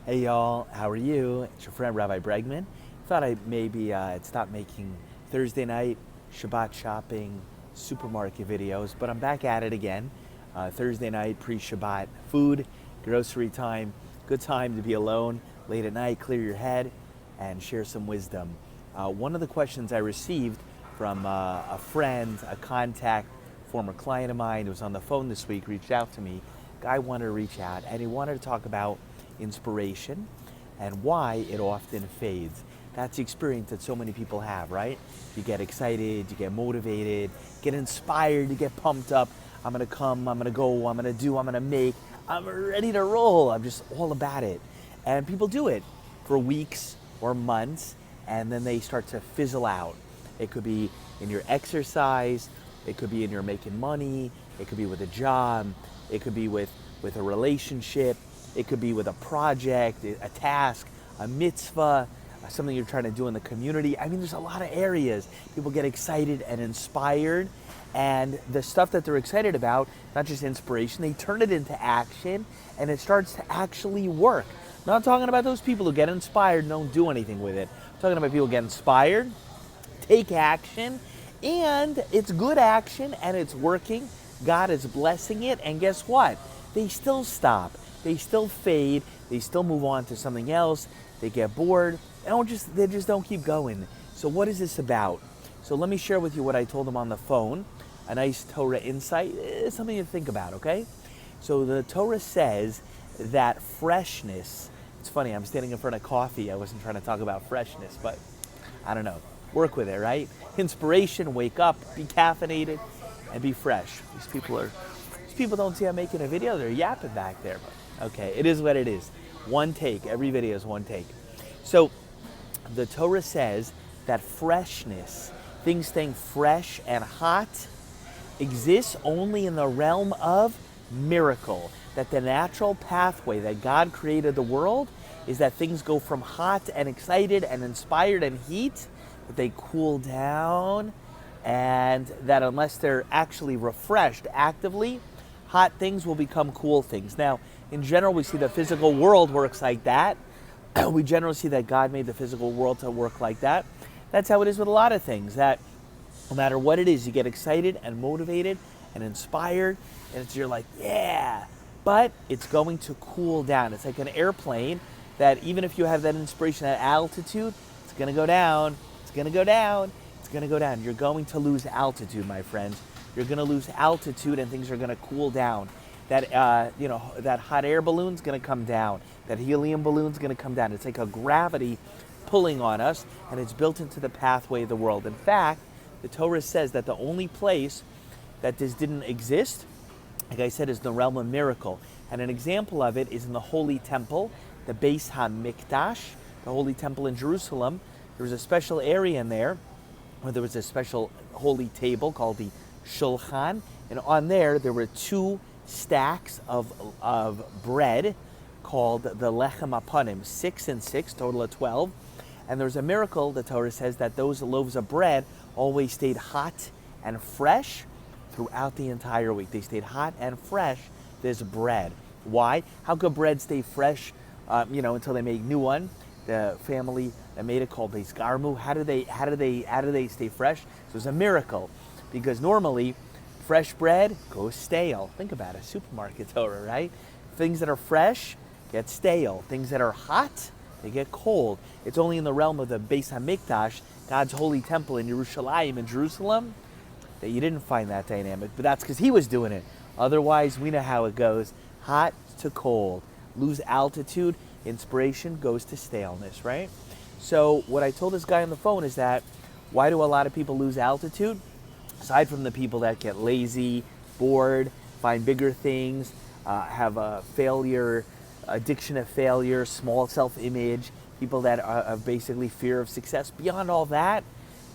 Hey y'all, how are you? It's your friend Rabbi Bregman. Thought I'd maybe stop making Thursday night Shabbat shopping supermarket videos, but I'm back at it again. Thursday night pre-Shabbat food, grocery time, good time to be alone late at night, clear your head, and share some wisdom. One of the questions I received from a friend, a contact, former client of mine who was on the phone this week, reached out to me. Guy wanted to reach out and he wanted to talk about inspiration and why it often fades. That's the experience that so many people have, right? You get excited, you get motivated, get inspired, you get pumped up. I'm gonna come, I'm gonna go, I'm gonna do, I'm gonna make, I'm ready to roll. I'm just all about it. And people do it for weeks or months and then they start to fizzle out. It could be in your exercise, it could be in your making money, it could be with a job, it could be with a relationship, it could be with a project, a task, a mitzvah, something you're trying to do in the community. I mean, there's a lot of areas. People get excited and inspired, and the stuff that they're excited about, not just inspiration, they turn it into action, and it starts to actually work. I'm not talking about those people who get inspired and don't do anything with it. I'm talking about people who get inspired, take action, and it's good action, and it's working. God is blessing it, and guess what? They still stop. They still fade. They still move on to something else. They get bored. They just don't keep going. So what is this about? So let me share with you what I told them on the phone. A nice Torah insight. It's something to think about, okay? So the Torah says that freshness, it's funny, I'm standing in front of coffee. I wasn't trying to talk about freshness, but I don't know. Work with it, right? Inspiration, wake up, be caffeinated, and be fresh. These people don't see I'm making a video. They're yapping back there. But okay, it is what it is. One take. Every video is one take. So the Torah says that freshness, things staying fresh and hot, exists only in the realm of miracle. That the natural pathway that God created the world is that things go from hot and excited and inspired and heat, that they cool down, and that unless they're actually refreshed actively, hot things will become cool things. Now, in general, we see the physical world works like that. We generally see that God made the physical world to work like that. That's how it is with a lot of things, that no matter what it is, you get excited and motivated and inspired, and you're like, yeah, but it's going to cool down. It's like an airplane that even if you have that inspiration at altitude, it's going to go down, it's going to go down, it's going to go down. You're going to lose altitude, my friends. You're going to lose altitude and things are going to cool down. That that hot air balloon's going to come down. That helium balloon's going to come down. It's like a gravity pulling on us, and it's built into the pathway of the world. In fact, the Torah says that the only place that this didn't exist, like I said, is the realm of miracle. And an example of it is in the Holy Temple, the Beis HaMikdash, the Holy Temple in Jerusalem. There was a special area in there where there was a special holy table called the Shulchan, and on there were two stacks of bread called the Lechem Apanim, 6 and 6, total of 12. And there's a miracle, the Torah says, that those loaves of bread always stayed hot and fresh throughout the entire week. They stayed hot and fresh, this bread. Why? How could bread stay fresh, until they make new one? The family that made it called Beis Garmu. How do they stay fresh? So it was a miracle, because normally fresh bread goes stale. Think about it, supermarket Torah, right? Things that are fresh get stale. Things that are hot, they get cold. It's only in the realm of the Beis HaMikdash, God's holy temple in Yerushalayim, in Jerusalem, that you didn't find that dynamic. But that's because he was doing it. Otherwise, we know how it goes. Hot to cold. Lose altitude, inspiration goes to staleness, right? So what I told this guy on the phone is that, why do a lot of people lose altitude? Aside from the people that get lazy, bored, find bigger things, have a failure, addiction of failure, small self-image, people that have basically fear of success. Beyond all that,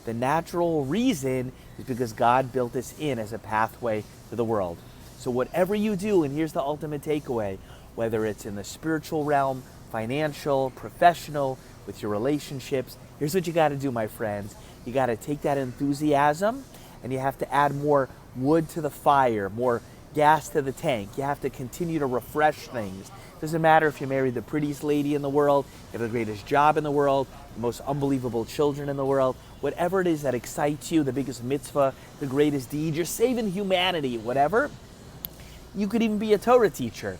the natural reason is because God built this in as a pathway to the world. So whatever you do, and here's the ultimate takeaway, whether it's in the spiritual realm, financial, professional, with your relationships, here's what you got to do, my friends. You got to take that enthusiasm and you have to add more wood to the fire, more gas to the tank. You have to continue to refresh things. Doesn't matter if you married the prettiest lady in the world, you have the greatest job in the world, the most unbelievable children in the world, whatever it is that excites you, the biggest mitzvah, the greatest deed, you're saving humanity, whatever. You could even be a Torah teacher.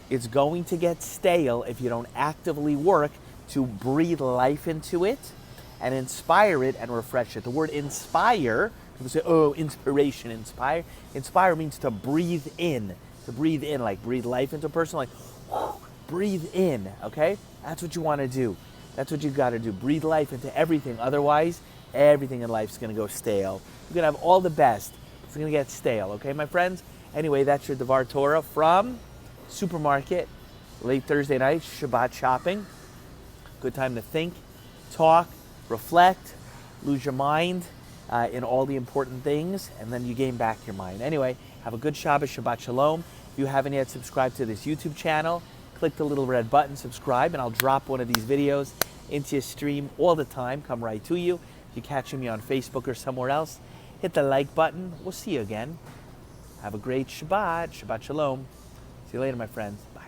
It's going to get stale if you don't actively work to breathe life into it and inspire it and refresh it. The word inspire, people say, oh, inspiration, inspire. Inspire means to breathe in, like breathe life into a person, like breathe in, okay? That's what you want to do. That's what you got to do. Breathe life into everything. Otherwise, everything in life is going to go stale. You're going to have all the best. It's going to get stale, okay, my friends? Anyway, that's your Devar Torah from Supermarket, late Thursday night, Shabbat shopping. Good time to think, talk, reflect, lose your mind in all the important things, and then you gain back your mind. Anyway, have a good Shabbos, Shabbat Shalom. If you haven't yet subscribed to this YouTube channel, click the little red button, subscribe, and I'll drop one of these videos into your stream all the time, come right to you. If you're catching me on Facebook or somewhere else, hit the like button. We'll see you again. Have a great Shabbat. Shabbat Shalom. See you later, my friends. Bye.